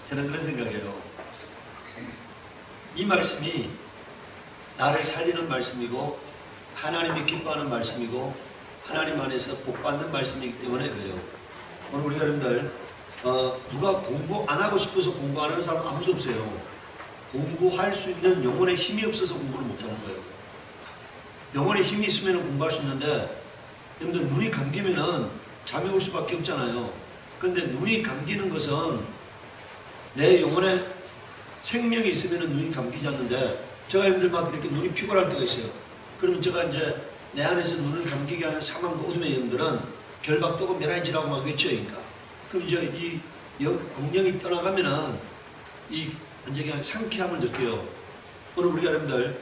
저는 그런 생각이에요. 이 말씀이 나를 살리는 말씀이고 하나님이 기뻐하는 말씀이고 하나님 안에서 복받는 말씀이기 때문에 그래요. 오늘 우리 여러분들 누가 공부 안 하고 싶어서 공부 안 하는 사람 아무도 없어요. 공부할 수 있는 영혼의 힘이 없어서 공부를 못 하는 거예요. 영혼의 힘이 있으면 공부할 수 있는데 여러분들 눈이 감기면은 잠이 올 수밖에 없잖아요. 근데 눈이 감기는 것은 내 영혼에 생명이 있으면 눈이 감기지 않는데 제가 여러분들 막 이렇게 눈이 피곤할 때가 있어요. 그러면 제가 이제 내 안에서 눈을 감기게 하는 사망과 어둠의 영들은 결박도고 메라이지라고 막 외쳐요. 그러니까. 그럼 이제 이 공령이 떠나가면은 이 완전히 그냥 상쾌함을 느껴요. 오늘 우리가 여러분들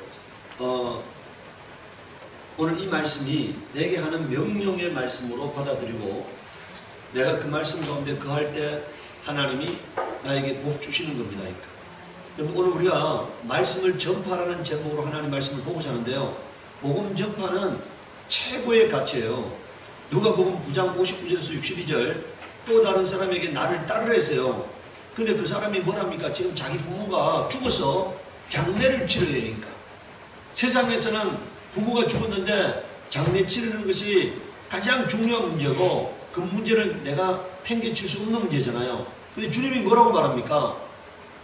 오늘 이 말씀이 내게 하는 명령의 말씀으로 받아들이고 내가 그 말씀 가운데 거할 때 하나님이 나에게 복 주시는 겁니다. 그러니까. 여러분 오늘 우리가 말씀을 전파라는 제목으로 하나님 말씀을 보고자 하는데요. 복음 전파는 최고의 가치예요. 누가복음 9장 59절에서 62절 또 다른 사람에게 나를 따르라 했어요. 근데 그 사람이 뭐랍니까? 지금 자기 부모가 죽어서 장례를 치러야 하니까. 세상에서는 부모가 죽었는데 장례 치르는 것이 가장 중요한 문제고 그 문제를 내가 팽개칠 수 없는 문제잖아요. 근데 주님이 뭐라고 말합니까?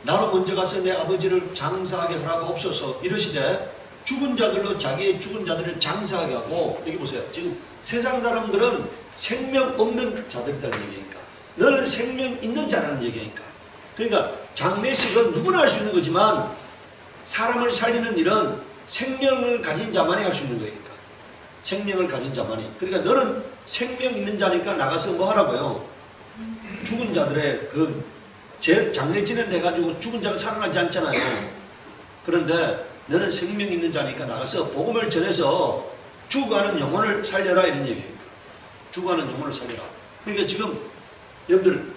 나로 먼저 가서 내 아버지를 장사하게 허락하옵소서 이러시되 죽은 자들로 자기의 죽은 자들을 장사하게 하고 여기 보세요. 지금 세상 사람들은 생명 없는 자들이라는 얘기니까 너는 생명 있는 자라는 얘기니까 그러니까 장례식은 누구나 할 수 있는 거지만 사람을 살리는 일은 생명을 가진 자만이 할 수 있는 거니까 생명을 가진 자만이 그러니까 너는 생명 있는 자니까 나가서 뭐 하라고요? 죽은 자들의 그 장례 진행돼가지고 죽은 자가 살아나지 않잖아요. 그런데 너는 생명 있는 자니까 나가서 복음을 전해서 죽어가는 영혼을 살려라 이런 얘기입니다. 죽어가는 영혼을 살려라. 그러니까 지금 여러분들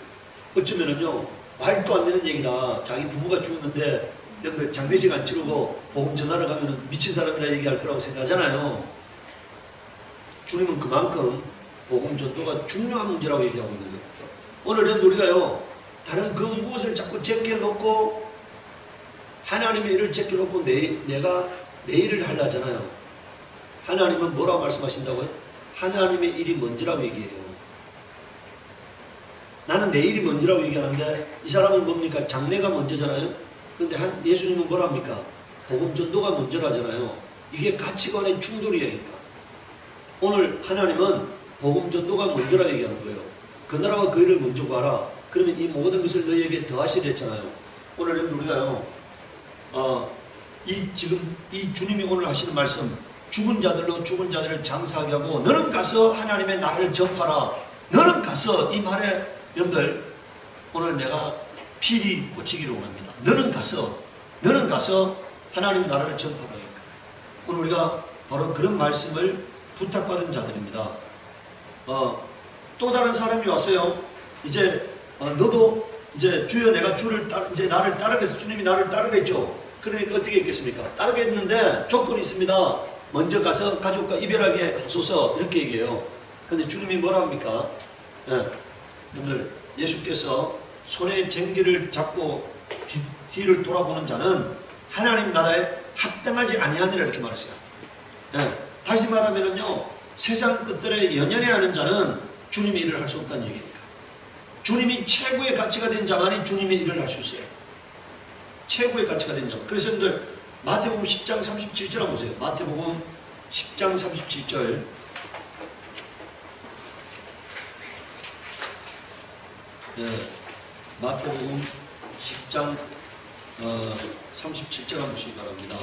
어쩌면은요 말도 안 되는 얘기다. 자기 부모가 죽었는데 여러분들 장례식 안 치르고 복음 전하러 가면은 미친 사람이라 얘기할 거라고 생각하잖아요. 주님은 그만큼 복음 전도가 중요한 문제라고 얘기하고 있는 거예요. 오늘 여러분 우리가요 다른 그 무엇을 자꾸 제껴놓고 하나님의 일을 제껴놓고 내가 내 일을 하려 하잖아요. 하나님은 뭐라고 말씀하신다고요? 하나님의 일이 먼저라고 얘기해요. 나는 내 일이 먼저라고 얘기하는데 이 사람은 뭡니까? 장래가 먼저잖아요. 근데 예수님은 뭐라 합니까? 복음 전도가 먼저라잖아요. 이게 가치관의 충돌이니까. 오늘 하나님은 복음 전도가 먼저라 얘기하는 거예요. 그 나라와 그 일을 먼저 구하라. 그러면 이 모든 것을 너희에게 더하시려 했잖아요. 오늘 우리가요, 지금 이 주님이 오늘 하시는 말씀, 죽은 자들로 죽은 자들을 장사하게 하고, 너는 가서 하나님의 나라를 전파라. 너는 가서 이 말에, 여러분들, 오늘 내가 필히 꽂히기를 원합니다. 너는 가서 하나님 나라를 전파하라. 오늘 우리가 바로 그런 말씀을 부탁받은 자들입니다. 또 다른 사람이 왔어요. 이제 너도 이제 주여 내가 이제 나를 따르겠어. 주님이 나를 따르겠죠. 그러니까 어떻게 했겠습니까? 따르겠는데 조건이 있습니다. 먼저 가서 가족과 이별하게 하소서 이렇게 얘기해요. 근데 주님이 뭐라 합니까? 여러분들 예수께서 손에 쟁기를 잡고 뒤를 돌아보는 자는 하나님 나라에 합당하지 아니하니라 이렇게 말했어요. 다시 말하면은요 세상 것들에 연연해 하는 자는 주님의 일을 할 수 없다는 얘기입니다. 주님이 최고의 가치가 된 자만이 주님의 일을 할 수 있어요. 최고의 가치가 된 자. 그래서 여러분들 마태복음 10장 37절 한번 보세요. 마태복음 10장 37절. 마태복음 10장 37절 한번 보시기 바랍니다.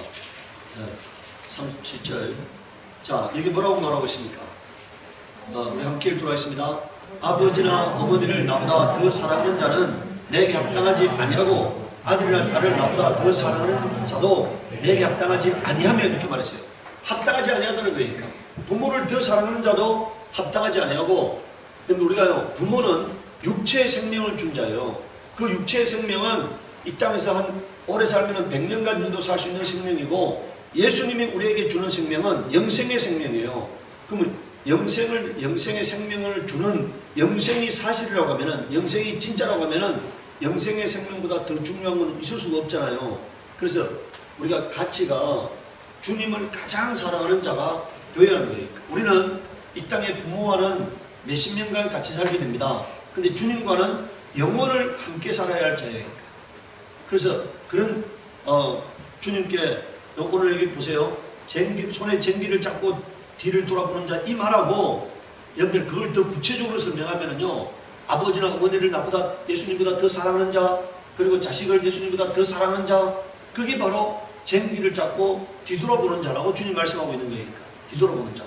37절. 자, 여기 뭐라고 말하고 있습니까? 우리 함께 읽도록 하겠습니다. 아버지나 어머니를 나보다 더 사랑하는 자는 내게 합당하지 아니하고 아들이나 딸을 나보다 더 사랑하는 자도 내게 합당하지 아니하며 이렇게 말했어요. 합당하지 아니하다는 거니까 부모를 더 사랑하는 자도 합당하지 아니하고 근데 우리가요 부모는 육체의 생명을 준 자예요. 그 육체의 생명은 이 땅에서 한 오래 살면 100년간 정도 살 수 있는 생명이고 예수님이 우리에게 주는 생명은 영생의 생명이에요. 그러면 영생의 생명을 주는 영생이 사실이라고 하면은 영생이 진짜라고 하면은 영생의 생명보다 더 중요한 건 있을 수가 없잖아요. 그래서 우리가 가치가 주님을 가장 사랑하는 자가 되어야 하는 거예요. 우리는 이 땅의 부모와는 몇십 년간 같이 살게 됩니다. 근데 주님과는 영원을 함께 살아야 할 자예요. 그래서 그런 주님께 오늘 여기 보세요. 손에 쟁기를 잡고 뒤를 돌아보는 자 이 말하고 여러분들 그걸 더 구체적으로 설명하면은요, 아버지나 어머니를 나보다 예수님보다 더 사랑하는 자, 그리고 자식을 예수님보다 더 사랑하는 자, 그게 바로 쟁기를 잡고 뒤돌아보는 자라고 주님 말씀하고 있는 거니까. 뒤돌아보는 자.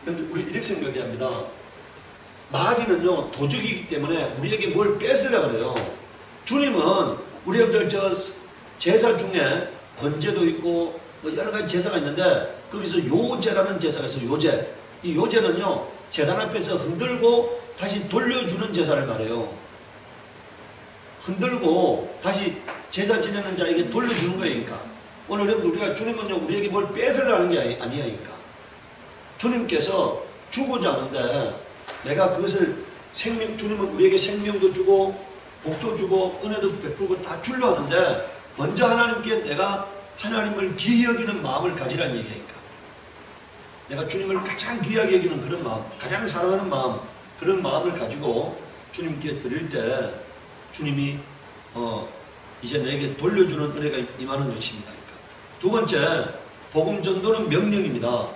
여러분들 우리 이렇게 생각해야 합니다. 마귀는요 도적이기 때문에 우리에게 뭘 뺏으려고 그래요. 주님은 우리 여러분들 제사 중에 번제도 있고 여러 가지 제사가 있는데 거기서 요제라는 제사가 있어요. 요제. 이 요제는요 제단 앞에서 흔들고 다시 돌려주는 제사를 말해요. 흔들고 다시 제사 지내는 자에게 돌려주는 거예요. 그러니까 오늘 우리가 주님은요 우리에게 뭘 뺏으려는 게 아니니까 주님께서 주고자 하는데 내가 그것을 주님은 우리에게 생명도 주고 복도 주고 은혜도 베풀고 다 주려 하는데 먼저 하나님께 내가 하나님을 귀히 여기는 마음을 가지라는 얘기니까 내가 주님을 가장 귀하게 여기는 그런 마음, 가장 사랑하는 마음, 그런 마음을 가지고 주님께 드릴 때 주님이 이제 내게 돌려주는 은혜가 임하는 것입니다. 두 번째, 복음 전도는 명령입니다.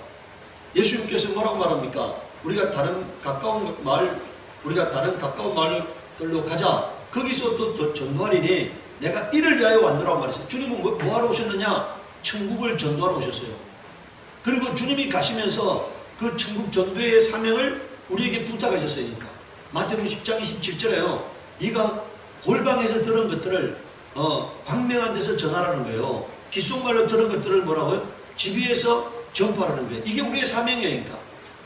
예수님께서 뭐라고 말합니까? 우리가 다른 가까운 마을들로 가자. 거기서 또 전도하리니 내가 이를 위하여 왔노라고 말했어요. 주님은 뭐하러 오셨느냐? 천국을 전도하러 오셨어요. 그리고 주님이 가시면서 그 천국 전도의 사명을 우리에게 부탁하셨으니까 마태복음 10장 27절에요. 네가 골방에서 들은 것들을 광명한 데서 전하라는 거예요. 귓속말로 들은 것들을 뭐라고요? 집 위에서 전파하라는 거예요. 이게 우리의 사명이니까.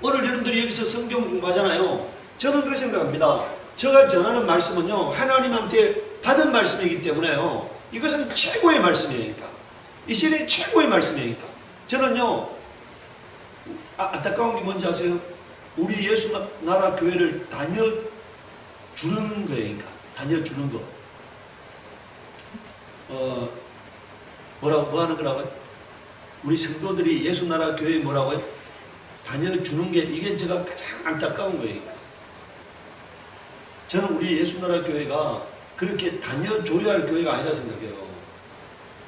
오늘 여러분들이 여기서 성경 공부하잖아요. 저는 그렇게 생각합니다. 제가 전하는 말씀은요 하나님한테 받은 말씀이기 때문에요 이것은 최고의 말씀이니까 이 시대의 최고의 말씀이니까 저는요 안타까운 게 뭔지 아세요? 우리 예수 나라 교회를 다녀주는 거니까 다녀주는 거 뭐 하는 거라고요? 우리 성도들이 예수 나라 교회에 뭐라고요? 다녀주는 게 이게 제가 가장 안타까운 거예요. 저는 우리 예수나라 교회가 그렇게 다녀줘야 할 교회가 아니라 생각해요.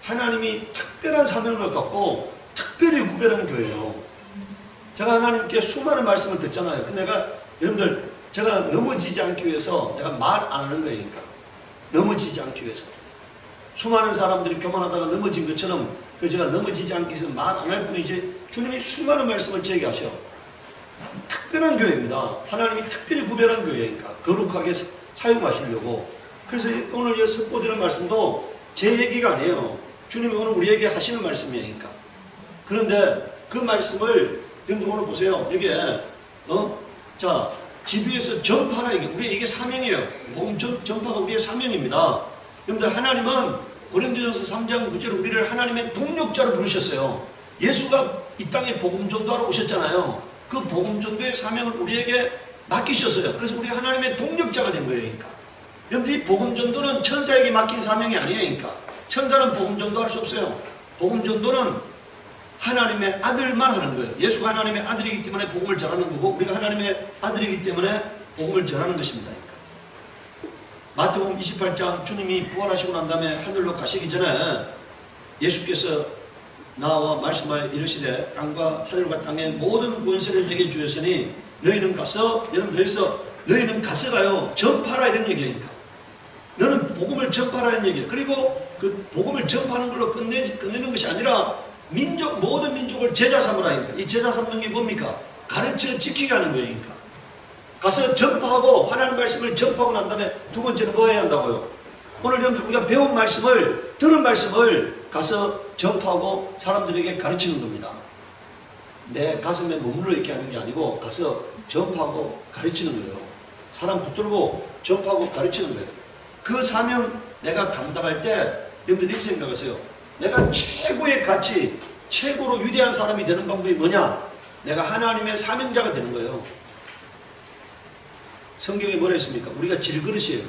하나님이 특별한 사명을 갖고 특별히 구별한 교회예요. 제가 하나님께 수많은 말씀을 듣잖아요. 근데 내가 여러분들 제가 넘어지지 않기 위해서 내가 말 안 하는 거니까 넘어지지 않기 위해서 수많은 사람들이 교만하다가 넘어진 것처럼 제가 넘어지지 않기 위해서 말 안 할 뿐이지 주님이 수많은 말씀을 제게 하셔. 특별한 교회입니다. 하나님이 특별히 구별한 교회니까 거룩하게 사용하시려고. 그래서 오늘 이 선포되는 말씀도 제 얘기가 아니에요. 주님이 오늘 우리에게 하시는 말씀이니까. 그런데 그 말씀을 여러분들 오늘 보세요. 여기에 자 집 위에서 전파라 이게 사명이에요. 복음 전파가 우리의 사명입니다. 여러분들 하나님은 고린도전서 3장 9절에 우리를 하나님의 동력자로 부르셨어요. 예수가 이 땅에 복음 전도하러 오셨잖아요. 그 복음 전도의 사명을 우리에게 맡기셨어요. 그래서 우리가 하나님의 동력자가 된 거예요. 그러니까. 여러분들 이 복음 전도는 천사에게 맡긴 사명이 아니에요. 그러니까. 천사는 복음 전도할 수 없어요. 복음 전도는 하나님의 아들만 하는 거예요. 예수가 하나님의 아들이기 때문에 복음을 전하는 거고 우리가 하나님의 아들이기 때문에 복음을 전하는 것입니다. 그러니까. 마태복음 28장 주님이 부활하시고 난 다음에 하늘로 가시기 전에 예수께서 나와 말씀하여 이르시되 땅과 하늘과 땅의 모든 권세를 내게 주셨으니 너희는 가서 너희는 가서가요 전파라 이런 얘기니까 너는 복음을 전파라는 얘기예요. 그리고 그 복음을 전파하는 걸로 끝내는 것이 아니라 모든 민족을 제자 삼으라니까. 이 제자 삼는 게 뭡니까? 가르쳐 지키게 하는 거니까. 가서 전파하고 하나님 말씀을 전파하고 난 다음에 두 번째는 뭐 해야 한다고요? 오늘 여러분들 우리가 배운 말씀을 들은 말씀을 가서 전파하고 사람들에게 가르치는 겁니다. 내 가슴에 머물러 있게 하는 게 아니고 가서 전파하고 가르치는 거예요. 사람 붙들고 전파하고 가르치는 거예요. 그 사명 내가 감당할 때 여러분들 이렇게 생각하세요. 내가 최고의 가치, 최고로 위대한 사람이 되는 방법이 뭐냐? 내가 하나님의 사명자가 되는 거예요. 성경에 뭐라 했습니까? 우리가 질그릇이에요.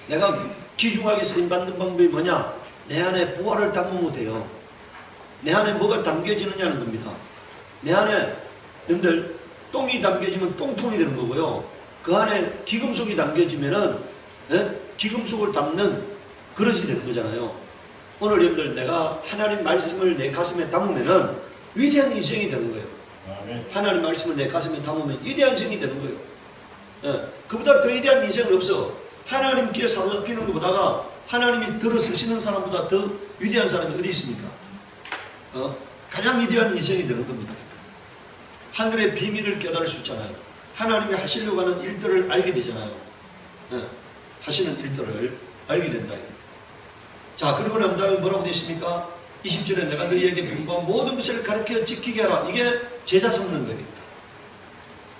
내가 귀중하게 쓰임받는 방법이 뭐냐? 내 안에 보화를 담으면 돼요. 내 안에 뭐가 담겨지느냐는 겁니다. 내 안에 여러분들 똥이 담겨지면 똥통이 되는 거고요. 그 안에 기금속이 담겨지면은 기금속을 담는 그릇이 되는 거잖아요. 오늘 여러분들 내가 하나님 말씀을 내 가슴에 담으면은 위대한 인생이 되는 거예요. 하나님 말씀을 내 가슴에 담으면 위대한 인생이 되는 거예요. 그보다 더 위대한 인생은 없어. 하나님께 사로잡히는 것보다가 하나님이 들어서시는 사람보다 더 위대한 사람이 어디 있습니까? 가장 위대한 인생이 되는 겁니다. 하늘의 비밀을 깨달을 수 있잖아요. 하나님이 하시려고 하는 일들을 알게 되잖아요. 하시는 일들을 알게 된다. 자, 그러고 난 다음에 뭐라고 되어 있습니까? 20절에 내가 너희에게 분부한 모든 것을 가르쳐 지키게 하라. 이게 제자 삼는 거예요.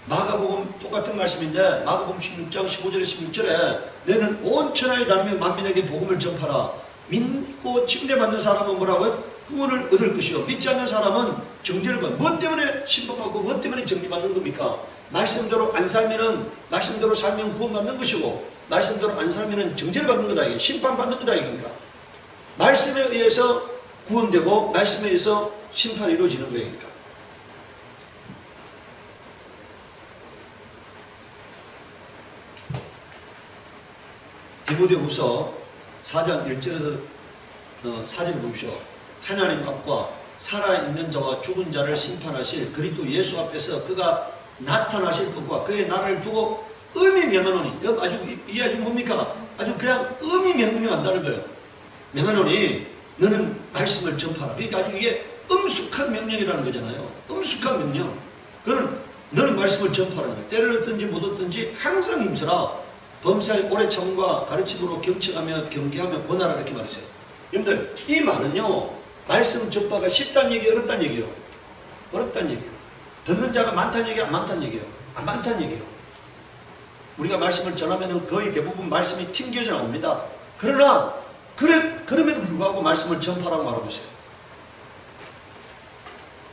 마가복음 똑같은 말씀인데 마가복음 16장 15절에 16절에 너는 온 천하에 다니며 만민에게 복음을 전파라. 믿고 침례받는 사람은 뭐라고요? 구원을 얻을 것이요. 믿지 않는 사람은 정죄를 받는. 뭐 때문에 심판받고 뭐 때문에 정죄받는 겁니까? 말씀대로 안 살면은 말씀대로 살면 구원받는 것이고 말씀대로 안 살면은 정죄를 받는 거다. 이게 심판받는 거다. 이겁니까? 말씀에 의해서 구원되고 말씀에 의해서 심판이 이루어지는 거니까. 디모데후서 4장 1절에서 4절을 보십시오. 하나님 앞과 살아있는 자와 죽은 자를 심판하실 그리스도 예수 앞에서 그가 나타나실 것과 그의 나라를 두고 엄히 명하노니. 이 아주 뭡니까? 아주 그냥 엄히 명령한다는 거예요. 명하노니 너는 말씀을 전파하라. 그러니까 아주 이게 엄숙한 명령이라는 거잖아요. 엄숙한 명령. 그는 너는 말씀을 전파하라는 거예요. 때를 얻든지 못 얻든지 항상 힘쓰라. 범사의 오래 참과 가르침으로 경청하며 경계하며 권하라. 이렇게 말했어요. 여러분들 이 말은요, 말씀 전파가 쉽다는 얘기예요, 어렵다는 얘기예요? 어렵다는 얘기예요. 듣는 자가 많다는 얘기예요, 안 많다는 얘기예요? 안 많다는 얘기예요. 우리가 말씀을 전하면 거의 대부분 말씀이 튕겨져 나옵니다. 그러나 그럼에도 불구하고 말씀을 전파라고 말하고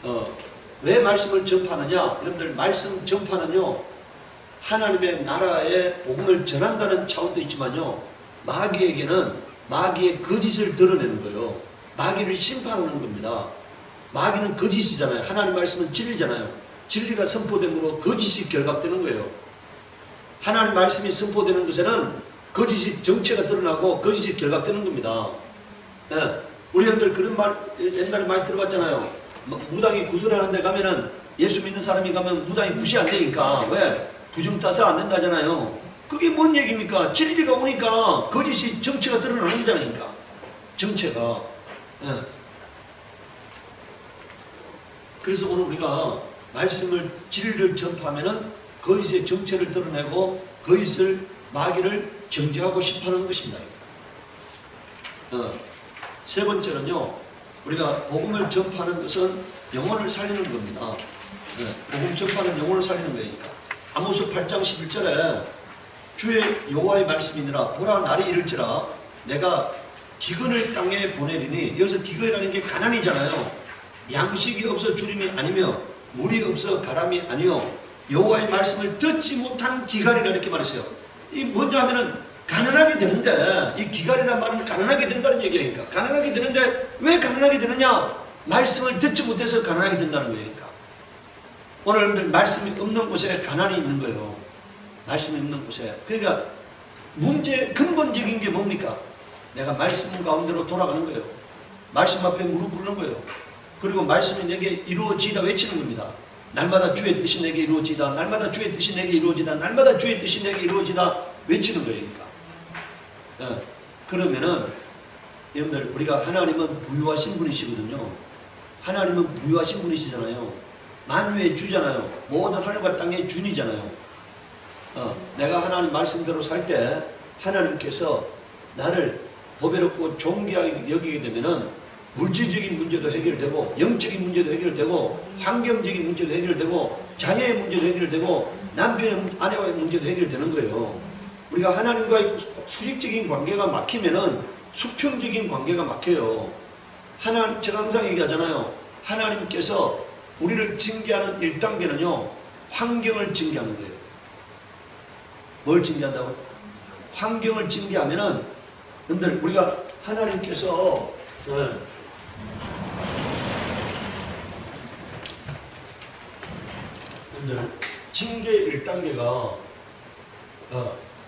있어요. 왜 말씀을 전파하느냐? 여러분들 말씀 전파는요, 하나님의 나라의 복음을 전한다는 차원도 있지만요, 마귀에게는 마귀의 거짓을 드러내는 거예요. 마귀를 심판하는 겁니다. 마귀는 거짓이잖아요. 하나님 말씀은 진리잖아요. 진리가 선포됨으로 거짓이 결박되는 거예요. 하나님 말씀이 선포되는 것에는 거짓이 정체가 드러나고 거짓이 결박되는 겁니다. 우리 형들 그런 말 옛날에 많이 들어봤잖아요. 무당이 구슬하는 데 가면은 예수 믿는 사람이 가면 무당이 무시 안 되니까. 왜? 부정 타서 안 된다잖아요. 그게 뭔 얘기입니까? 진리가 오니까 거짓이 정체가 드러나는 거잖아요. 정체가. 그래서 오늘 우리가 말씀을 진리를 전파하면은 거짓의 정체를 드러내고 거짓을 마귀를 정죄하고 심판하는 것입니다. 세 번째는요, 우리가 복음을 전파하는 것은 영혼을 살리는 겁니다. 복음 전파는 영혼을 살리는 거니까. 아모스 8장 11절에 주의 여호와의 말씀이니라. 보라 날이 이를지라 내가 기근을 땅에 보내리니. 여기서 기근이라는 게 가난이잖아요. 양식이 없어 주림이 아니며 물이 없어 가람이 아니요 여호와의 말씀을 듣지 못한 기갈이라 이렇게 말했어요. 이 뭐냐 하면은 가난하게 되는데, 이 기갈이라는 말은 가난하게 된다는 얘기니까. 가난하게 되는데 왜 가난하게 되느냐? 말씀을 듣지 못해서 가난하게 된다는 거니까. 오늘 여러분들 말씀이 없는 곳에 가난이 있는 거예요. 말씀이 없는 곳에. 그러니까 근본적인 게 뭡니까? 내가 말씀 가운데로 돌아가는 거예요. 말씀 앞에 무릎 꿇는 거예요. 그리고 말씀이 내게 이루어지다 외치는 겁니다. 날마다 주의 뜻이 내게 이루어지다. 날마다 주의 뜻이 내게 이루어지다. 날마다 주의 뜻이 내게 이루어지다 외치는 거예요. 그러면은 여러분들 우리가 하나님은 부유하신 분이시거든요. 하나님은 부유하신 분이시잖아요. 만유의 주잖아요. 모든 하늘과 땅의 주이잖아요. 내가 하나님 말씀대로 살 때 하나님께서 나를 보배롭고 존귀하게 여기게 되면은 물질적인 문제도 해결되고 영적인 문제도 해결되고 환경적인 문제도 해결되고 자녀의 문제도 해결되고 남편의 아내와의 문제도 해결되는 거예요. 우리가 하나님과의 수직적인 관계가 막히면은 수평적인 관계가 막혀요. 제가 항상 얘기하잖아요. 하나님께서 우리를 징계하는 1단계는요, 환경을 징계하는 거예요. 뭘 징계한다고? 환경을 징계하면은, 여러분들, 우리가 하나님께서, 여러분들, 징계 1단계가,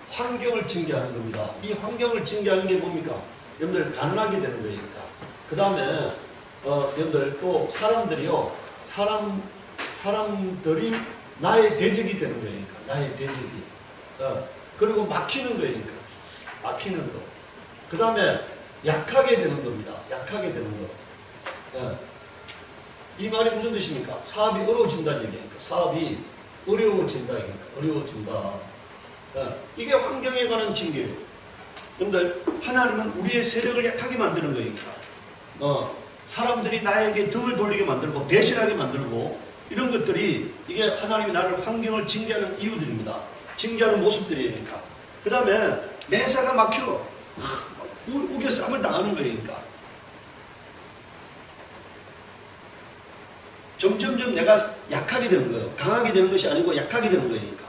환경을 징계하는 겁니다. 이 환경을 징계하는 게 뭡니까? 여러분들, 가난하게 되는 거니까. 그 다음에, 여러분들, 또 사람들이요, 사람들이 나의 대적이 되는 거니까. 나의 대적이. 그리고 막히는 거니까. 막히는 거. 그 다음에 약하게 되는 겁니다. 약하게 되는 거. 이 말이 무슨 뜻입니까? 사업이 어려워진다는 얘기니까. 사업이 어려워진다. 어려워진다. 이게 환경에 관한 징계예요. 여러분들, 하나님은 우리의 세력을 약하게 만드는 거니까. 사람들이 나에게 등을 돌리게 만들고 배신하게 만들고 이런 것들이 이게 하나님이 나를 환경을 징계하는 이유들입니다. 징계하는 모습들이니까. 그 다음에 매사가 막혀 우겨 싸움을 당하는 거니까. 점점점 내가 약하게 되는 거예요. 강하게 되는 것이 아니고 약하게 되는 거니까.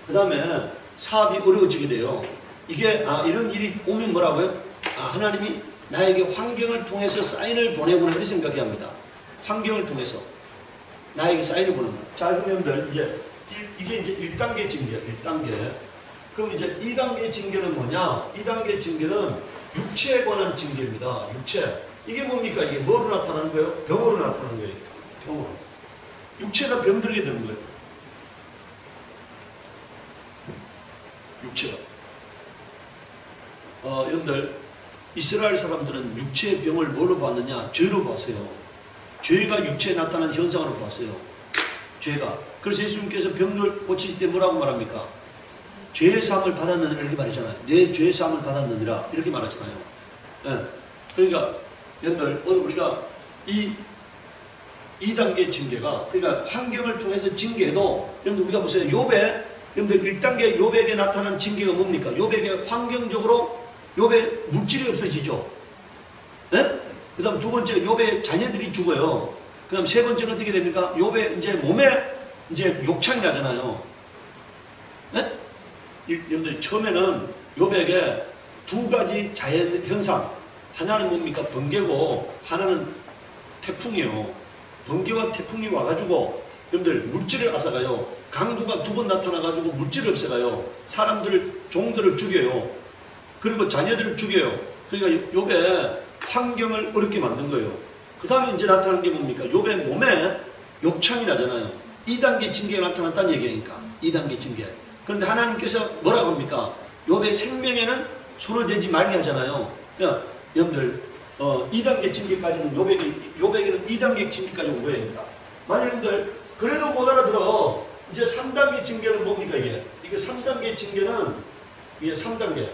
그 다음에 사업이 어려워지게 돼요. 이게 이런 일이 오면 뭐라고요? 하나님이 나에게 환경을 통해서 사인을 보내구나 이렇게 생각해야 합니다. 환경을 통해서 나에게 사인을 보낸다. 자, 그러면 이제 이게 이제 1단계 징계, 1단계. 그럼 이제 2단계 징계는 뭐냐? 2단계 징계는 육체에 관한 징계입니다. 육체. 이게 뭡니까? 이게 뭐로 나타나는 거예요? 병으로 나타나는 거예요. 병으로. 육체가 병들게 되는 거예요. 육체가. 여러분들, 이스라엘 사람들은 육체의 병을 뭘로 봤느냐? 죄로 봤어요. 죄가 육체에 나타나는 현상으로 봤어요. 죄가. 그래서 예수님께서 병을 고치실 때 뭐라고 말합니까? 죄의 사함을 받았느니라 이렇게 말하잖아요. 내 죄의 사함을 받았느니라 이렇게 말하잖아요. 그러니까 여러분들, 오늘 우리가 이 2단계 징계가, 그러니까 환경을 통해서 징계해도, 여러분들 우리가 보세요. 욥에, 여러분들 1단계 욥에게 나타난 징계가 뭡니까? 욥에게 환경적으로 욥의 물질이 없어지죠. 그 다음 두 번째, 욥의 자녀들이 죽어요. 그 다음 세 번째는 어떻게 됩니까? 욥의 이제 몸에 이제 욕창이 나잖아요. 여러분들, 처음에는 욥에게 두 가지 자연 현상. 하나는 뭡니까? 번개고, 하나는 태풍이에요. 번개와 태풍이 와가지고, 여러분들, 물질을 앗아가요. 강도가 두 번 나타나가지고 물질을 없애가요. 사람들을, 종들을 죽여요. 그리고 자녀들을 죽여요. 그러니까 욥의 환경을 어렵게 만든 거예요. 그 다음에 이제 나타나는 게 뭡니까? 욥의 몸에 욕창이 나잖아요. 2단계 징계가 나타났다는 얘기니까. 2단계 징계. 그런데 하나님께서 뭐라고 합니까? 욥의 생명에는 손을 대지 말게 하잖아요. 그러니까 여러분들, 2단계 징계까지는 욥에게는 2단계 징계까지 온 거니까. 만약 여러분들 그래도 못 알아들어. 이제 3단계 징계는 뭡니까 이게? 이게 3단계 징계는, 이게 3단계.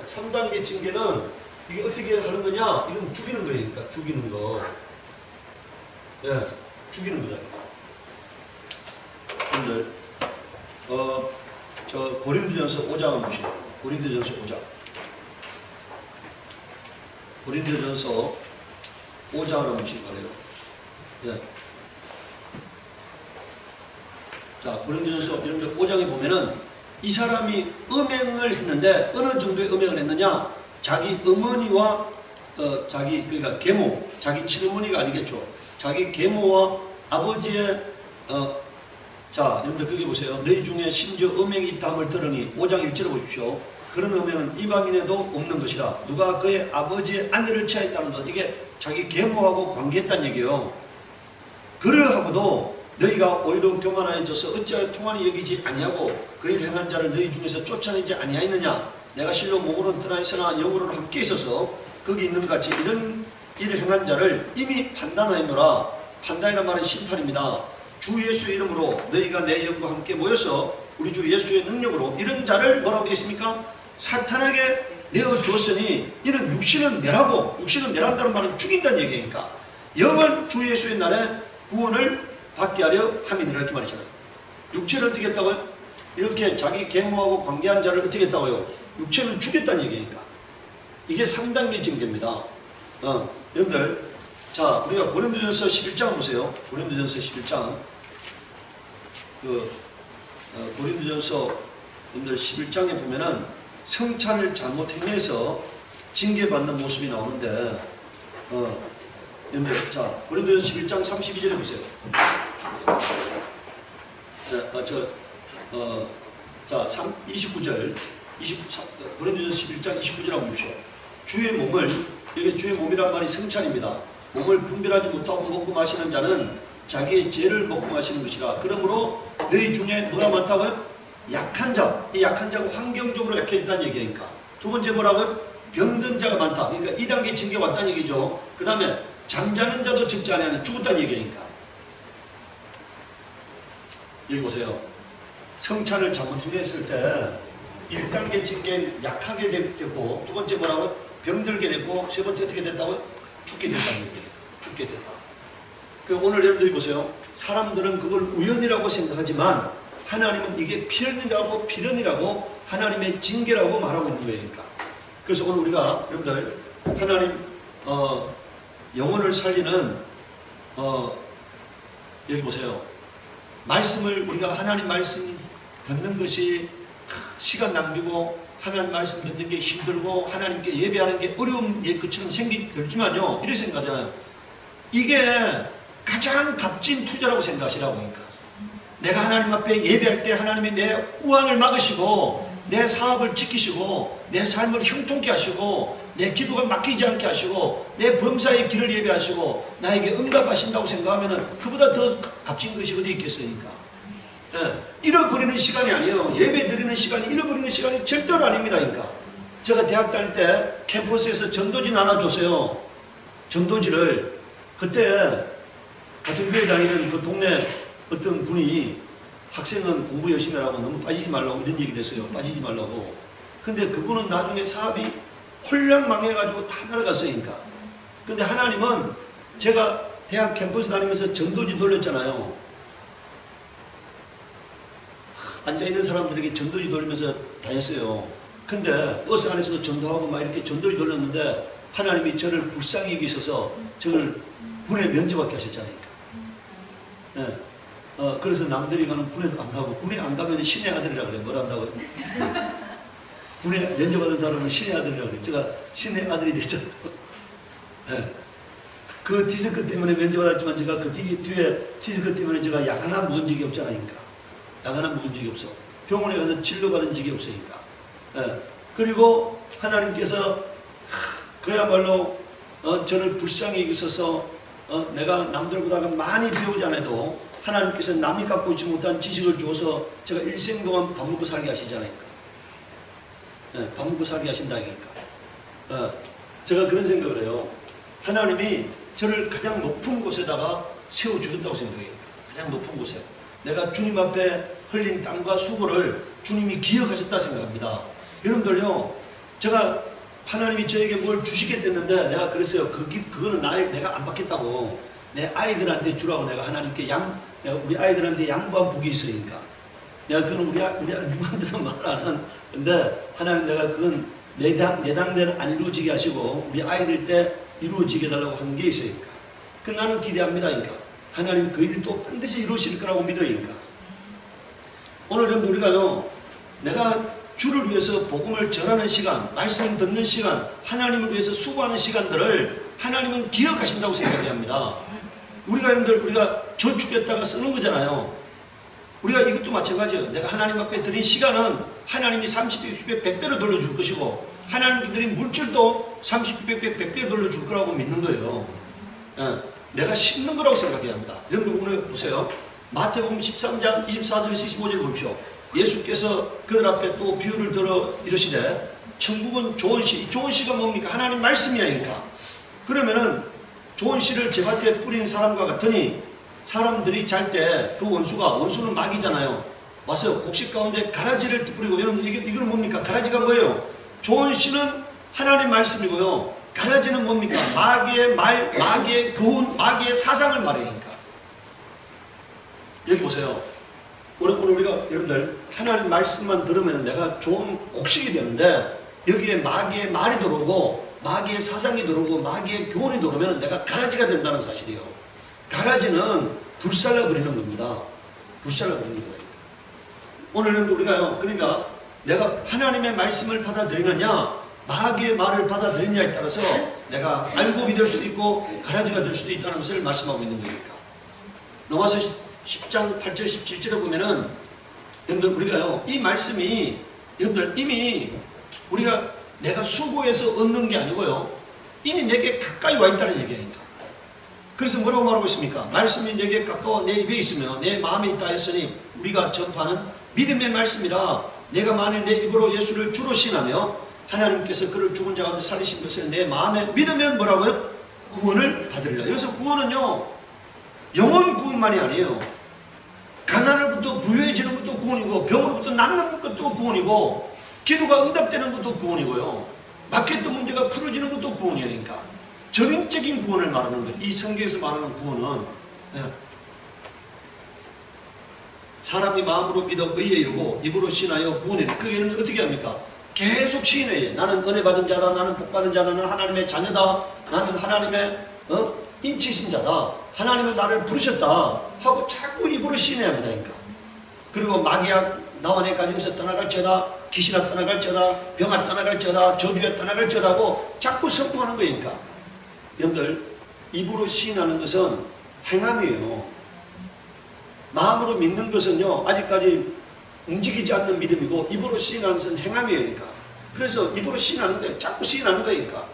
3단계 징계는 이게 어떻게 하는 거냐? 이건 죽이는 거니까. 죽이는 거. 죽이는 거다. 여러분들, 저 고린도전서 5장을 보시면 됩니다. 고린도전서 5장. 고린도전서 5장을 보시기 바래요. 자, 고린도전서 여러분들 5장에 보면은 이 사람이 음행을 했는데 어느 정도의 음행을 했느냐? 자기 어머니와 그러니까 계모, 자기 친어머니가 아니겠죠. 자기 계모와 아버지의 자, 여러분들 거기 보세요. 너희 중에 심지어 음행이 있다함을 들으니 5장 1절을 보십시오. 그런 음행은 이방인에도 없는 것이라. 누가 그의 아버지의 아내를 취하였다는 것. 이게 자기 계모하고 관계했다는 얘기예요. 그러하고도 너희가 오히려 교만하여져서 어찌하여 통한이 여기지 아니하고 그 일 행한 자를 너희 중에서 쫓아내지 아니하였느냐. 내가 실로 몸으로는 떠나 있으나 영으로는 함께 있어서 거기 있는 같이 이런 일을 행한 자를 이미 판단하였노라. 판단이란 말은 심판입니다. 주 예수의 이름으로 너희가 내 영과 함께 모여서 우리 주 예수의 능력으로 이런 자를 뭐라고 되어 있습니까? 사탄에게 내어주었으니 이는 육신은 멸하고, 육신은 멸한다는 말은 죽인다는 얘기니까 영은 주 예수의 날에 구원을 받게 하려 함이니라 이렇게 말이잖아요. 육체를 어떻게 했다고요? 이렇게 자기 계모하고 관계한 자를 어떻게 했다고요? 육체는 죽였다는 얘기니까. 이게 3단계 징계입니다. 여러분들, 자, 우리가 고린도전서 11장 보세요. 고린도전서 11장. 고린도전서 여러분들 11장에 보면은 성찬을 잘못 행해서 징계받는 모습이 나오는데 여러분들 자 고린도전서 11장 32절에 보세요. 자 29절 고린도전서 11장 29절 한번 보십시오. 주의 몸을 여기 주의 몸이란 말이 성찬입니다. 몸을 분별하지 못하고 먹고 마시는 자는 자기의 죄를 먹고 마시는 것이라. 그러므로 너희 중에 뭐가 많다고요? 약한 자. 이 약한 자가 환경적으로 약해졌다는 얘기니까. 두 번째 뭐라고요? 병든 자가 많다. 그러니까 2단계 징계가 왔다는 얘기죠. 그 다음에 잠자는 자도 적지 않으면 죽었다는 얘기니까. 여기 보세요. 성찬을 잘못 행했을 때 1단계 징계는 약하게 됐고, 두 번째 뭐라고요? 병들게 됐고, 세 번째 어떻게 됐다고요? 죽게 됐다는 얘기니까. 죽게 됐다. 오늘 여러분들이 보세요. 사람들은 그걸 우연이라고 생각하지만 하나님은 이게 필연이라고 하나님의 징계라고 말하고 있는 거예요. 그러니까. 그래서 오늘 우리가 여러분들 하나님 영혼을 살리는 여기 보세요. 말씀을 우리가 하나님 말씀 듣는 것이 시간 낭비고 하나님 말씀 듣는 게 힘들고 하나님께 예배하는 게 어려운 것처럼 들지만요. 이렇게 생각하잖아요. 이게 가장 값진 투자라고 생각하시라고. 그러니까 내가 하나님 앞에 예배할 때 하나님이 내 우환을 막으시고 내 사업을 지키시고 내 삶을 형통케 하시고 내 기도가 막히지 않게 하시고 내 범사의 길을 예배하시고 나에게 응답하신다고 생각하면 그보다 더 값진 것이 어디 있겠습니까? 잃어버리는 시간이 아니에요. 예배 드리는 시간이 잃어버리는 시간이 절대로 아닙니다. 그러니까 제가 대학 다닐 때 캠퍼스에서 전도지 나눠줬어요. 전도지를. 그때 같은 교회 다니는 그 동네 어떤 분이 학생은 공부 열심히 하라고 너무 빠지지 말라고 이런 얘기를 했어요. 빠지지 말라고. 근데 그분은 나중에 사업이 홀랑 망해가지고 다 날아갔으니까. 근데 하나님은 제가 대학 캠퍼스 다니면서 전도지 돌렸잖아요. 앉아있는 사람들에게 전도지 돌리면서 다녔어요. 근데 버스 안에서도 전도하고 막 이렇게 전도지 돌렸는데 하나님이 저를 불쌍히 여기셔서 저를 군에 면접받게 하셨잖아요. 네. 그래서 남들이 가는 군에도 안 가고, 군에 안 가면 신의 아들이라 그래. 뭘 한다고? 군에 면접받은 사람은 신의 아들이라 그래. 제가 신의 아들이 됐잖아요. 네. 그 디스크 때문에 면접받았지만 제가 그 뒤에 디스크 때문에 제가 약 하나 묵은 적이 없잖아요. 약 하나 묵은 적이 없어. 병원에 가서 진료받은 적이 없으니까. 네. 그리고 하나님께서 그야말로 저를 불쌍히 여기셔서 내가 남들보다 많이 배우지 않아도 하나님께서 남이 갖고 있지 못한 지식을 줘서 제가 일생 동안 밥 먹고 살게 하시잖아요. 네, 밥 먹고 살게 하신다니까. 제가 그런 생각을 해요. 하나님이 저를 가장 높은 곳에다가 세워주셨다고 생각해요. 가장 높은 곳에. 내가 주님 앞에 흘린 땀과 수고를 주님이 기억하셨다 생각합니다. 여러분들요, 제가 하나님이 저에게 뭘 주시게 됐는데 내가 그랬어요. 그거는 내가 안 받겠다고. 내 아이들한테 주라고 내가 하나님께 내가 우리 아이들한테 양보한 복이 있으니까. 내가 그건 우리 누구한테도 말 안 하는. 근데 하나님 내가 그건 내 당대는 안 이루어지게 하시고 우리 아이들 때 이루어지게 해달라고 한 게 있으니까. 그 나는 기대합니다. 그러니까. 하나님 그 일도 반드시 이루어질 거라고 믿으니까. 오늘 여러분 우리가요, 내가 주를 위해서 복음을 전하는 시간, 말씀 듣는 시간, 하나님을 위해서 수고하는 시간들을 하나님은 기억하신다고 생각해야 합니다. 우리가 여러분들 우리가 저축했다가 쓰는 거잖아요. 우리가 이것도 마찬가지예요. 내가 하나님 앞에 드린 시간은 하나님이 30배, 60배, 100배로 돌려줄 것이고 하나님께 드린 물질도 30배, 100배 돌려줄 거라고 믿는 거예요. 내가 심는 거라고 생각해야 합니다. 여러분들 오늘 보세요. 마태복음 13장 24절에서 25절 보십시오. 예수께서 그들 앞에 또 비유를 들어 이르시되 천국은 좋은 씨. 이 좋은 씨가 뭡니까? 하나님 말씀이야니까. 그러면은 좋은 씨를 제밭에 뿌린 사람과 같으니 사람들이 잘 때 그 원수는 마귀잖아요. 와서 곡식 가운데 가라지를 뿌리고. 여러분 이건 뭡니까? 가라지가 뭐예요? 좋은 씨는 하나님 말씀이고요. 가라지는 뭡니까? 마귀의 말, 마귀의 교훈, 마귀의 사상을 말하니까. 여기 보세요. 오늘 우리가 여러분들 하나님 말씀만 들으면 내가 좋은 곡식이 되는데 여기에 마귀의 말이 들어오고 마귀의 사상이 들어오고 마귀의 교훈이 들어오면 내가 가라지가 된다는 사실이에요. 가라지는 불살라 버리는 겁니다. 불살라 버리는 거예요. 오늘은 우리가요, 그러니까 내가 하나님의 말씀을 받아들이느냐 마귀의 말을 받아들이느냐에 따라서 내가 알곡이 될 수도 있고 가라지가 될 수도 있다는 것을 말씀하고 있는 거니까. 로마서 10장 8절 17절에 보면은 여러분들 우리가요 이 말씀이 여러분들 이미 우리가 내가 수고해서 얻는 게 아니고요 이미 내게 가까이 와 있다는 얘기니까. 그래서 뭐라고 말하고 있습니까? 말씀이 내게 가까워 내 입에 있으며 내 마음에 있다 했으니 우리가 접하는 믿음의 말씀이라 내가 만일 내 입으로 예수를 주로 신하며 하나님께서 그를 죽은 자 가운데 살리신 것을 내 마음에 믿으면 뭐라고요? 구원을 받으리라. 여기서 구원은요 영혼 구원만이 아니에요. 가난으로부터 부유해지는 것도 구원이고 병으로부터 낫는 것도 구원이고 기도가 응답되는 것도 구원이고요. 막혔던 문제가 풀어지는 것도 구원이니까 전인적인 구원을 말하는 거예요. 이 성경에서 말하는 구원은 사람이 마음으로 믿어 의에 이르고 입으로 신하여 구원에 그게는 어떻게 합니까? 계속 시인해요. 나는 은혜 받은 자다. 나는 복 받은 자다. 나는 하나님의 자녀다. 나는 하나님의 인치신 자다. 하나님은 나를 부르셨다 하고 자꾸 입으로 시인해야 합니다. 그러니까. 그리고 마귀야 나와 내 가정에서 떠나갈지어다. 귀신아 떠나갈지어다. 병아 떠나갈지어다. 저주야 떠나갈지어다 하고 자꾸 선포하는 거니까. 여러분들 입으로 시인하는 것은 행함이에요. 마음으로 믿는 것은요 아직까지 움직이지 않는 믿음이고 입으로 시인하는 것은 행함이니까. 그래서 입으로 시인하는 거예요. 자꾸 시인하는 거니까.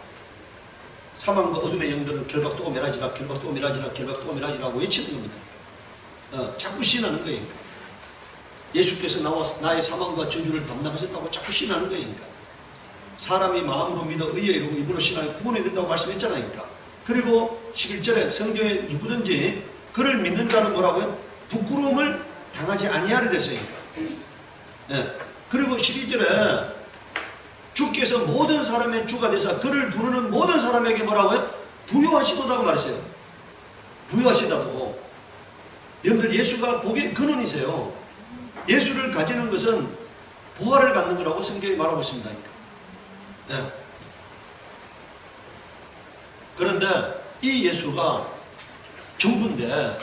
사망과 어둠의 영들은 결박도 오메라지라 결박도 오메라지라 결박도 오메라지라고 외치는 겁니다. 자꾸 시인하는 거니까. 예수께서 나의 사망과 저주를 담당하셨다고 자꾸 시인하는 거니까. 사람이 마음으로 믿어 의에 이르고 입으로 신하여 구원에 된다고 말씀했잖아요. 그리고 11절에 성경에 누구든지 그를 믿는 자는 뭐라고요? 부끄러움을 당하지 아니하리라 했으니까. 그리고 12절에 주께서 모든 사람의 주가 되사 그를 부르는 모든 사람에게 뭐라고요? 부요하시도다고 말했어요. 부요하시다고. 여러분들 예수가 복의 근원이세요. 예수를 가지는 것은 보화를 갖는 거라고 성경이 말하고 있습니다. 그런데 이 예수가 전부인데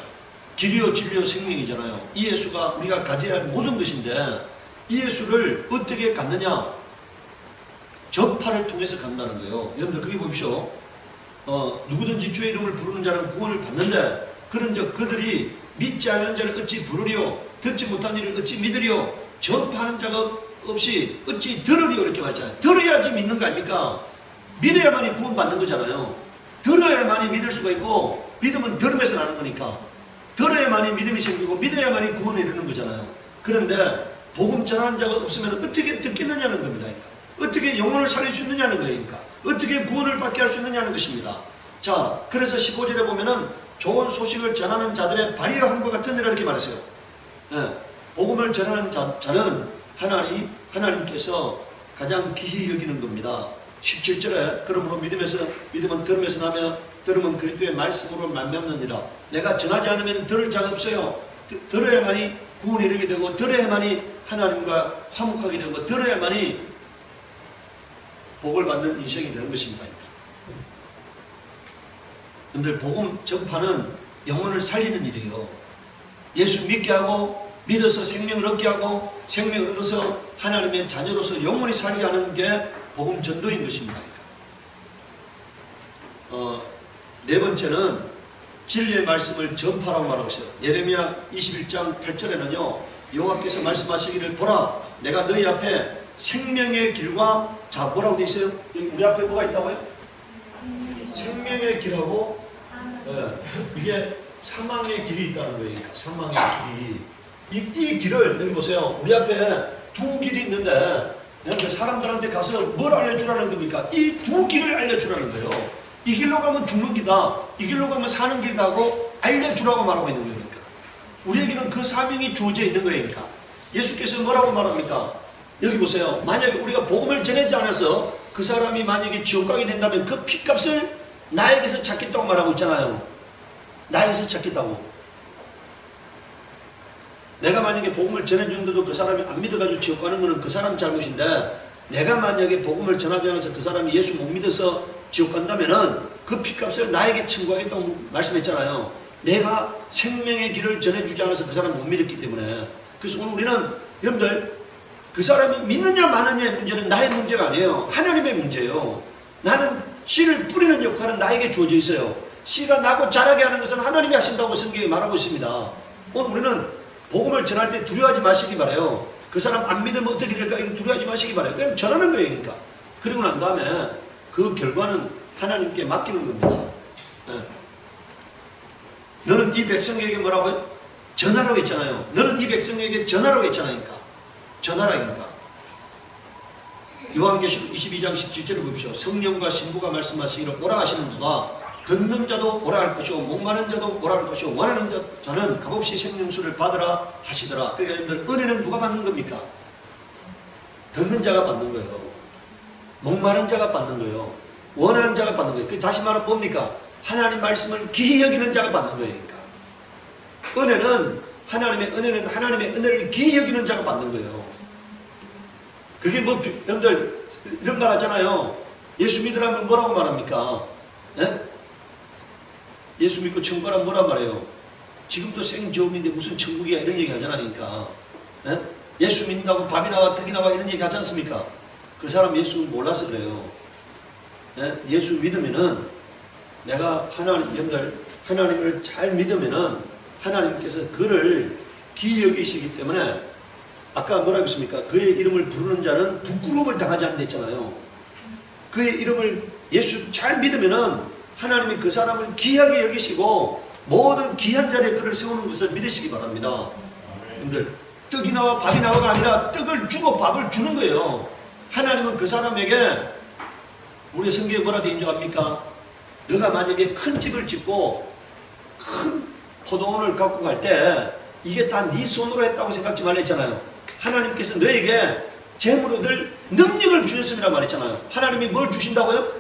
길이요 진리요 생명이잖아요. 이 예수가 우리가 가져야 할 모든 것인데 이 예수를 어떻게 갖느냐? 전파를 통해서 간다는 거예요. 여러분들 그게 보십시오. 누구든지 주의 이름을 부르는 자는 구원을 받는데 그런즉 그들이 믿지 않는 자를 어찌 부르리요? 듣지 못한 이를 어찌 믿으리요? 전파하는 자가 없이 어찌 들으리요? 이렇게 말했잖아요. 들어야지 믿는 거 아닙니까? 믿어야만이 구원 받는 거잖아요. 들어야만이 믿을 수가 있고 믿음은 들음에서 나는 거니까 들어야만이 믿음이 생기고 믿어야만이 구원에 이르는 거잖아요. 그런데 복음 전하는 자가 없으면 어떻게 듣겠느냐는 겁니다. 어떻게 영혼을 살릴 수 있느냐는 거니까 어떻게 구원을 받게 할 수 있느냐는 것입니다. 자, 그래서 15절에 보면은 좋은 소식을 전하는 자들의 발이와 함과 같은 데라 이렇게 말했어요. 복음을 전하는 자는 하나님께서 가장 귀히 여기는 겁니다. 17절에 그러므로 믿음은 들음에서 나며 들음은 그리스도의 말씀으로 말미암느니라. 내가 전하지 않으면 들을 자가 없어요. 들어야만이 구원에 이르게 되고 들어야만이 하나님과 화목하게 되고 들어야만이 복을 받는 인생이 되는 것입니다. 여러분들 복음 전파는 영혼을 살리는 일이에요. 예수 믿게 하고 믿어서 생명을 얻게 하고 생명을 얻어서 하나님의 자녀로서 영원히 살게 하는 게 복음 전도인 것입니다. 네 번째는 진리의 말씀을 전파라고 말하고 있어요. 예레미야 21장 8절에는요. 여호와께서 말씀하시기를 보라 내가 너희 앞에 생명의 길과 자 뭐라고 되어 있어요? 우리 앞에 뭐가 있다고요? 생명의 길하고 이게 사망의 길이 있다는 거예요. 사망의 길이 이 길을 여기 보세요. 우리 앞에 두 길이 있는데 사람들한테 가서 뭘 알려주라는 겁니까? 이 두 길을 알려주라는 거예요. 이 길로 가면 죽는 길이다. 이 길로 가면 사는 길이다 하고 알려주라고 말하고 있는 거니까. 우리에게는 그 사명이 주어져 있는 거니까. 예수께서 뭐라고 말합니까? 여기 보세요. 만약에 우리가 복음을 전하지 않아서 그 사람이 만약에 지옥 가게 된다면 그 핏값을 나에게서 찾겠다고 말하고 있잖아요. 나에게서 찾겠다고. 내가 만약에 복음을 전해주는데도 그 사람이 안 믿어가지고 지옥 가는 거는 그 사람 잘못인데 내가 만약에 복음을 전하지 않아서 그 사람이 예수 못 믿어서 지옥 간다면은 그 핏값을 나에게 청구하겠다고 말씀했잖아요. 내가 생명의 길을 전해주지 않아서 그 사람 못 믿었기 때문에. 그래서 오늘 우리는 여러분들 그 사람이 믿느냐 마느냐의 문제는 나의 문제가 아니에요. 하나님의 문제예요. 나는 씨를 뿌리는 역할은 나에게 주어져 있어요. 씨가 나고 자라게 하는 것은 하나님이 하신다고 성경에 말하고 있습니다. 오늘 우리는 복음을 전할 때 두려워하지 마시기 바라요. 그 사람 안 믿으면 어떻게 될까? 이거 두려워하지 마시기 바라요. 그냥 전하는 거예요. 그러니까. 그리고 난 다음에 그 결과는 하나님께 맡기는 겁니다. 네. 너는 이 백성에게 뭐라고요? 전하라고 했잖아요. 너는 이 백성에게 전하라고 했잖아요. 그러니까. 전하라니까. 요한계시록 22장 17절을 보십시오. 성령과 신부가 말씀하시기를 오라 하시는 누가 듣는 자도 오라 할 것이요 목마른 자도 오라 할 것이요 원하는 자는 값없이 생명수를 받으라 하시더라. 그러니까 여러분들 은혜는 누가 받는 겁니까? 듣는 자가 받는 거예요. 목마른 자가 받는 거예요. 원하는 자가 받는 거예요. 다시 말하면 뭡니까? 하나님 말씀을 기히 여기는 자가 받는 거예요. 그러니까. 은혜는 하나님의 은혜를 기히 여기는 자가 받는 거예요. 그게 뭐 여러분들 이런 말 하잖아요. 예수 믿으라면 뭐라고 말합니까? 예? 예수 믿고 천국 가라면 뭐란 말이에요? 지금도 생저음인데 무슨 천국이야 이런 얘기 하잖아요. 그러니까. 예? 예수 믿는다고 밥이 나와 떡이 나와 이런 얘기 하지 않습니까? 그 사람 예수 몰라서 그래요. 예? 예수 믿으면은 내가 하나님을 잘 믿으면은 하나님께서 그를 기히 여기시기 때문에 아까 뭐라고 했습니까? 그의 이름을 부르는 자는 부끄러움을 당하지 않는다 했잖아요. 그의 이름을 예수 잘 믿으면은 하나님이 그 사람을 귀하게 여기시고 모든 귀한 자리에 그를 세우는 것을 믿으시기 바랍니다. 여러분들 떡이 나와 밥이 나와가 아니라 떡을 주고 밥을 주는 거예요. 하나님은 그 사람에게 우리 성경에 뭐라 되어 있는 줄 압니까? 너가 만약에 큰 집을 짓고 큰 포도원을 갖고 갈 때 이게 다 네 손으로 했다고 생각지 말라 했잖아요. 하나님께서 너에게 재물을 얻을 능력을 주셨음이라 말했잖아요. 하나님이 뭘 주신다고요?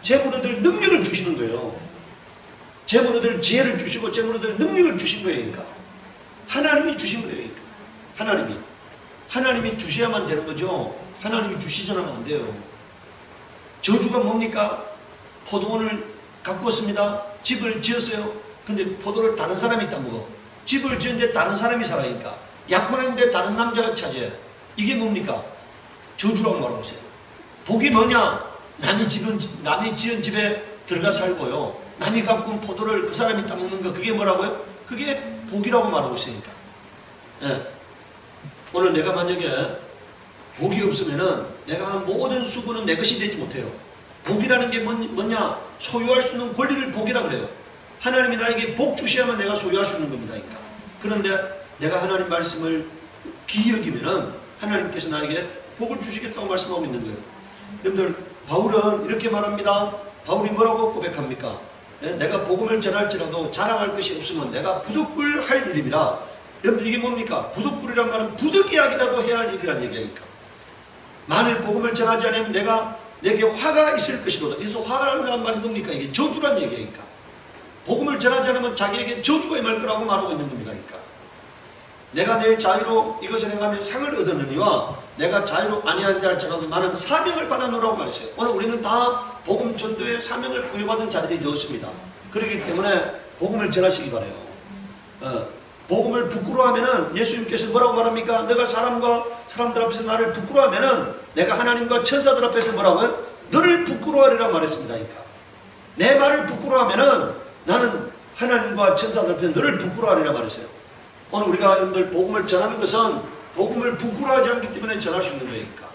재물을 얻을 능력을 주시는 거예요. 재물을 얻을 지혜를 주시고 재물을 얻을 능력을 주신 거예요. 그러니까. 하나님이 주신 거예요. 그러니까. 하나님이 주셔야만 되는 거죠. 하나님이 주시잖아요. 안 돼요. 저주가 뭡니까? 포도원을 가꾸었습니다. 집을 지었어요. 근데 포도를 다른 사람이 따먹어. 집을 지었는데 다른 사람이 살아니까. 약혼했는데 다른 남자가 차지해. 이게 뭡니까? 저주라고 말하고 있어요. 복이 뭐냐? 남이 지은 집에 들어가 살고요. 남이 가꾼 포도를 그 사람이 따먹는 거 그게 뭐라고요? 그게 복이라고 말하고 있으니까. 예. 오늘 내가 만약에 복이 없으면은 내가 하는 모든 수고는 내 것이 되지 못해요. 복이라는 게 뭐냐? 소유할 수 있는 권리를 복이라 그래요. 하나님이 나에게 복 주셔야만 내가 소유할 수 있는 겁니다. 그러니까. 그런데 내가 하나님 말씀을 기히 여기면은 하나님께서 나에게 복을 주시겠다고 말씀하고 있는 거예요. 여러분들 바울은 이렇게 말합니다. 바울이 뭐라고 고백합니까? 내가 복음을 전할지라도 자랑할 것이 없으면 내가 부득불할 일입니다. 여러분들 이게 뭡니까? 부득불이란 말은 부득이하기라도 해야 할 일이란 얘기니까. 만일 복음을 전하지 않으면 내게 화가 있을 것이로다. 그래서 화라는 말이 뭡니까? 이게 저주란 얘기니까. 복음을 전하지 않으면 자기에게 저주가 임할 거라고 말하고 있는 겁니다. 그러니까. 내가 내 자유로 이것을 행하면 상을 얻으느니와 내가 자유로 아니한 자일지라도 나는 사명을 받아놓으라고 말했어요. 오늘 우리는 다 복음 전도의 사명을 부여받은 자들이 되었습니다. 그렇기 때문에 복음을 전하시기 바라요. 복음을 부끄러워하면은 예수님께서 뭐라고 말합니까? 내가 사람들 앞에서 나를 부끄러워하면은 내가 하나님과 천사들 앞에서 뭐라고요? 너를 부끄러워하리라 말했습니다. 그러니까. 내 말을 부끄러워하면은 나는 하나님과 천사들 앞에서 너를 부끄러워하리라 말했어요. 오늘 우리가 여러분들 복음을 전하는 것은 복음을 부끄러워하지 않기 때문에 전할 수 있는 거니까.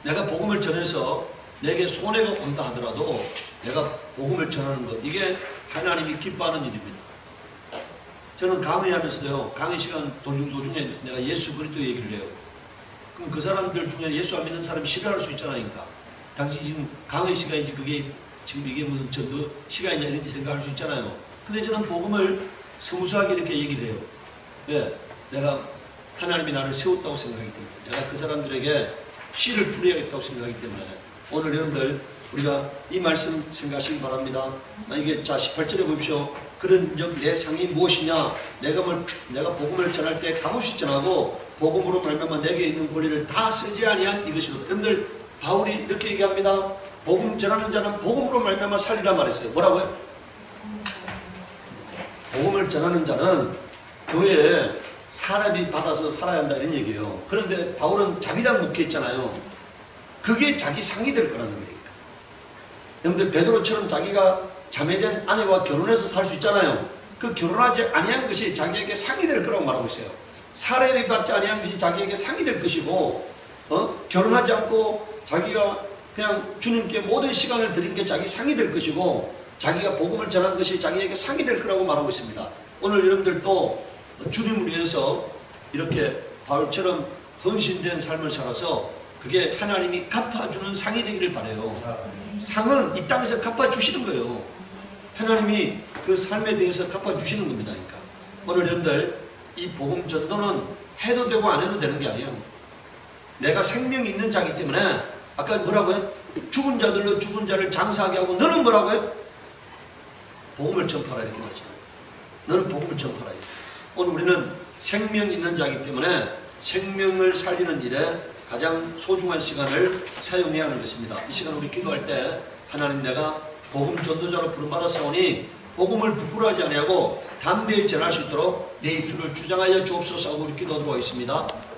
내가 복음을 전해서 내게 손해가 온다 하더라도 내가 복음을 전하는 것, 이게 하나님이 기뻐하는 일입니다. 저는 강의하면서도요, 강의 시간 도중에 내가 예수 그리스도 얘기를 해요. 그럼 그 사람들 중에 예수 안 믿는 사람이 싫어할 수 있잖아요. 그러니까. 당신 지금 강의 시간이지 그게 지금 이게 무슨 전도 시간이냐 이런 생각할 수 있잖아요. 근데 저는 복음을 스무스하게 이렇게 얘기를 해요. 왜? 내가 하나님이 나를 세웠다고 생각하기 때문에, 내가 그 사람들에게 씨를 뿌려야겠다고 생각하기 때문에, 오늘 여러분들 우리가 이 말씀 생각하시기 바랍니다. 이게 자 18절에 보십시오. 그런 적 내 상이 무엇이냐? 내가 복음을 전할 때 값없이 전하고 복음으로 말미암아 내게 있는 권리를 다 쓰지 아니한 이것이로다. 여러분들 바울이 이렇게 얘기합니다. 복음 전하는 자는 복음으로 말미암아 살리라 말했어요. 뭐라고요? 복음을 전하는 자는 교회에 사람이 받아서 살아야 한다 이런 얘기예요. 그런데 바울은 자비랑 묶여있잖아요. 그게 자기 상이 될 거라는 거니까. 여러분들 베드로처럼 자기가 자매된 아내와 결혼해서 살 수 있잖아요. 그 결혼하지 아니한 것이 자기에게 상이 될 거라고 말하고 있어요. 사례비 받지 아니한 것이 자기에게 상이 될 것이고, 결혼하지 않고 자기가 그냥 주님께 모든 시간을 드린 게 자기 상이 될 것이고, 자기가 복음을 전한 것이 자기에게 상이 될 거라고 말하고 있습니다. 오늘 여러분들도 주님을 위해서 이렇게 바울처럼 헌신된 삶을 살아서 그게 하나님이 갚아주는 상이 되기를 바라요. 상은 이 땅에서 갚아주시는 거예요. 하나님이 그 삶에 대해서 갚아주시는 겁니다. 그러니까 오늘 여러분들 이 복음 전도는 해도 되고 안 해도 되는 게 아니에요. 내가 생명이 있는 자이기 때문에 아까 뭐라고요? 죽은 자들로 죽은 자를 장사하게 하고 너는 뭐라고요? 복음을 전파하라 이렇게 말이잖아요. 너는 복음을 전파하라. 오늘 우리는 생명 있는 자이기 때문에 생명을 살리는 일에 가장 소중한 시간을 사용해야 하는 것입니다. 이 시간 우리 기도할 때 하나님 내가 복음 전도자로 부름받았사오니 복음을 부끄러워하지 아니하고 담대히 전할 수 있도록 내 입술을 주장하여 주옵소서 하고 우리 기도하도록 하겠습니다.